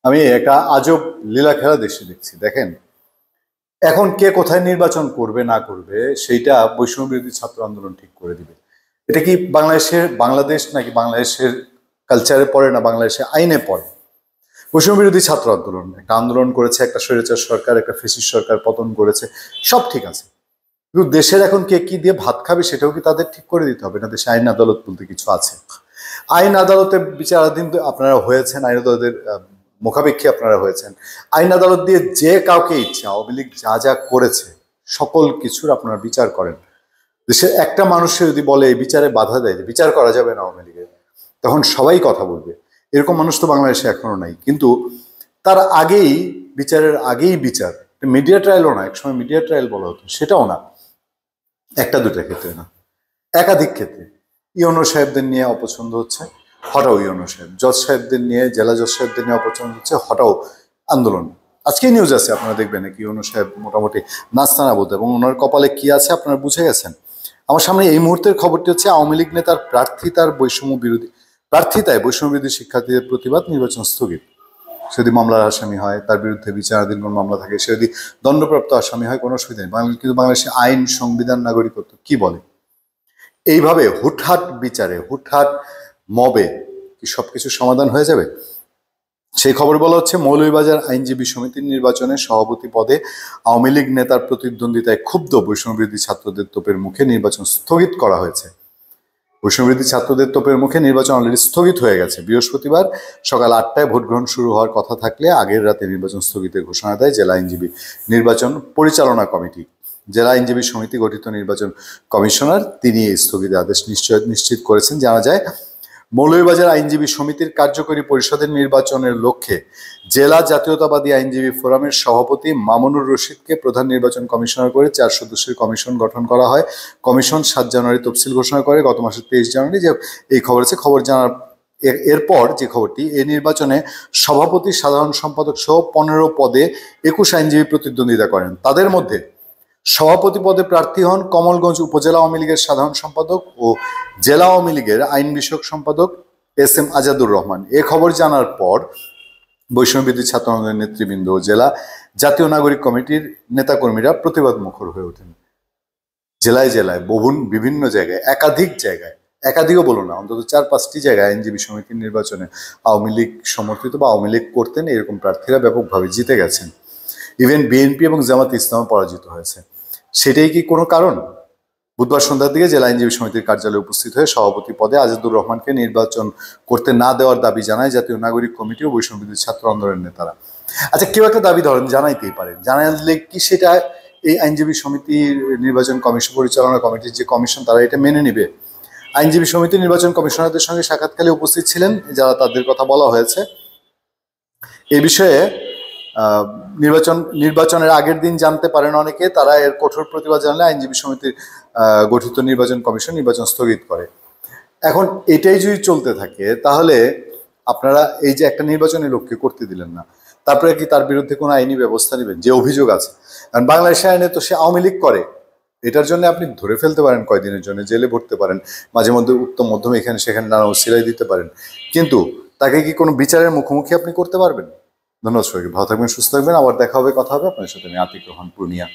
আমি একটা আজব লীলা খেলা দেখছি দেখেন। এখন কে কোথায় নির্বাচন করবে না করবে সেইটা বৈষম্য বিরোধী ছাত্র আন্দোলন ঠিক করে দিবে। এটা কি বাংলাদেশ নাকি বাংলাদেশের কালচারে পড়ে না বাংলাদেশের আইনে পড়ে? বৈষম্য বিরোধী ছাত্র আন্দোলন একটা আন্দোলন করেছে, একটা স্বৈরাচার সরকার, একটা ফ্যাসিস্ট সরকার পতন করেছে, সব ঠিক আছে। কিন্তু দেশের এখন কে কি দিয়ে ভাত খাবে সেটাও কি তাদের ঠিক করে দিতে হবে না? দেশে আইন আদালত বলতে কিছু আছে। আইন আদালতে বিচারাধীন আপনারা হয়েছেন, আইন আদালতের মুখাপেক্ষী আপনারা হয়েছেন। আইন আদালত দিয়ে যে কাউকে ইচ্ছা আওয়ামী লীগ যা যা করেছে সকল কিছুর আপনারা বিচার করেন। দেশের একটা মানুষের যদি বলে এই বিচারে বাধা দেয় যে বিচার করা যাবে না আওয়ামী লীগের, তখন সবাই কথা বলবে। এরকম মানুষ তো বাংলাদেশে এখনো নাই। কিন্তু তার আগেই বিচারের আগেই বিচার, মিডিয়া ট্রায়ালও না, একসময় মিডিয়া ট্রায়াল বলা হতো, সেটাও না, একটা দুটা ক্ষেত্রে না, একাধিক ক্ষেত্রে। ইউনো সাহেবদের নিয়ে অপছন্দ হচ্ছে, হটাও ইউনো সাহেব। জজ সাহেবদের নিয়ে, জেলা জজ সাহেবদের নিয়ে অপছন্দ হচ্ছে, হটাও আন্দোলন। আজকেই নিউজ আছে, আপনারা দেখবেন নাকি ইউনো সাহেব মোটামুটি নাস্তানা বলতে, এবং ওনার কপালে কি আছে আপনারা বুঝে গেছেন। আমার সামনে এই মুহূর্তের খবরটি হচ্ছে আওয়ামী লীগ নেতার প্রার্থিতায় বৈষম্য বিরোধী শিক্ষার্থীদের প্রতিবাদ, নির্বাচন স্থগিত। সে যদি মামলার আসামি হয়, তার বিরুদ্ধে বিচারাধীন কোনো মামলা থাকে, সে যদি দণ্ডপ্রাপ্ত আসামি হয়, কোনো অসুবিধা নেই। কিন্তু বাংলাদেশে আইন, সংবিধান, নাগরিকত্ব কি বলে? এইভাবে হুটহাট বিচারে, হুটহাট মবে কি সবকিছু সমাধান হয়ে যাবে? সেই খবর বলা হচ্ছে মৌলভীবাজার আইনজীবী সমিতির নির্বাচনে সভাপতি পদে আওয়ামী লীগ নেতার প্রতিদ্বন্দ্বিতায় ক্ষুব্ধ বৈষম্যবিরোধী ছাত্রদের তোপের মুখে নির্বাচন স্থগিত করা হয়েছে। বৈষম্যবিরোধী ছাত্রদের তোপের মুখে নির্বাচন অলরেডি স্থগিত হয়ে গেছে। বৃহস্পতিবার সকাল 8টায় ভোট গ্রহণ শুরু হওয়ার কথা থাকলে আগের রাতে নির্বাচন স্থগিতের ঘোষণা দেয় জেলা আইনজীবী নির্বাচন পরিচালনা কমিটি। জেলা আইনজীবী সমিতি গঠিত নির্বাচন কমিশনার তিনি এই স্থগিত আদেশ নিশ্চিত করেছেন। জানা যায়, মৌলভীবাজার আইনজীবী সমিতির কার্যকরী পরিষদের নির্বাচনের লক্ষ্যে জেলা জাতীয়তাবাদী আইনজীবী ফোরামের সভাপতি মামুনুর রশিদকে প্রধান নির্বাচন কমিশনার করে 4 সদস্যের কমিশন গঠন করা হয়। কমিশন 7 জানুয়ারি তফসিল ঘোষণা করে। গত মাসের 23 জানুয়ারি যে এই খবর জানার এরপর যে খবরটি, এই নির্বাচনে সভাপতি, সাধারণ সম্পাদক সহ 15 পদে 21 আইনজীবী প্রতিদ্বন্দ্বিতা করেন। তাদের মধ্যে সভাপতি পদে প্রার্থী হন কমলগঞ্জ উপজেলা আওয়ামী লীগের সাধারণ সম্পাদক ও জেলা আওয়ামী লীগের আইন বিষয়ক সম্পাদক SM আজাদুর রহমান। এ খবর জানার পর বৈষম্যবিরোধী ছাত্র আন্দোলনের নেতৃবৃন্দ ও জেলা জাতীয় নাগরিক কমিটির নেতাকর্মীরা প্রতিবাদ মুখর হয়ে ওঠেন। জেলায় জেলায় বিভিন্ন জায়গায়, একাধিকও বলো না, অন্তত 4-5টি জায়গায় আইনজীবী সমিতির নির্বাচনে আওয়ামী লীগ সমর্থিত বা আওয়ামী লীগ করতেন এরকম প্রার্থীরা ব্যাপকভাবে জিতে গেছেন। ইভেন বিএনপি এবং জামাত ইসলাম পরাজিত হয়েছে। সেটাই কি কোনো কারণ? বুধবার সন্ধ্যার দিকে জেলা আইনজীবী সমিতির কার্যালয়ে উপস্থিত হয়ে সভাপতি পদে আজাদুর রহমানকে নির্বাচন করতে না দেওয়ার দাবি জানায় জাতীয় নাগরিক কমিটি ও বৈষম্যবিরোধী ছাত্র আন্দোলনের নেতারা। আচ্ছা, কেউ একটা দাবি ধরেন, জানাইতেই পারেন। জানালে কি সেটা এই আইনজীবী সমিতির নির্বাচন কমিশন পরিচালনা কমিটির যে কমিশন, তারা এটা মেনে নিবে? আইনজীবী সমিতি নির্বাচন কমিশনারদের সঙ্গে সাক্ষাৎকালে উপস্থিত ছিলেন যারা, তাদের কথা বলা হয়েছে। এই বিষয়ে নির্বাচনের আগের দিন জানতে পারেন অনেকে, তারা এর কঠোর প্রতিবাদ জানালে আইনজীবী সমিতির গঠিত নির্বাচন কমিশন নির্বাচন স্থগিত করে। এখন এটাই যদি চলতে থাকে তাহলে আপনারা এই যে একটা নির্বাচনী লক্ষ্যে করতে দিলেন না, তারপরে কি তার বিরুদ্ধে কোনো আইনি ব্যবস্থা নেবেন? যে অভিযোগ আছে, কারণ বাংলাদেশের আইনে তো সে আওয়ামী লীগ করে, এটার জন্য আপনি ধরে ফেলতে পারেন, কয়দিনের জন্য জেলে ভরতে পারেন, মাঝে মধ্যে উত্তম মধ্যম এখানে সেখানে নানা সিলাই দিতে পারেন, কিন্তু তাকে কি কোনো বিচারের মুখোমুখি আপনি করতে পারবেন? ধন্যবাদ সবাইকে, ভালো থাকবেন, সুস্থ থাকবেন। আবার দেখা হবে, কথা হবে আপনার সাথে। আমি আতিক রহমান, পূর্ণিয়া।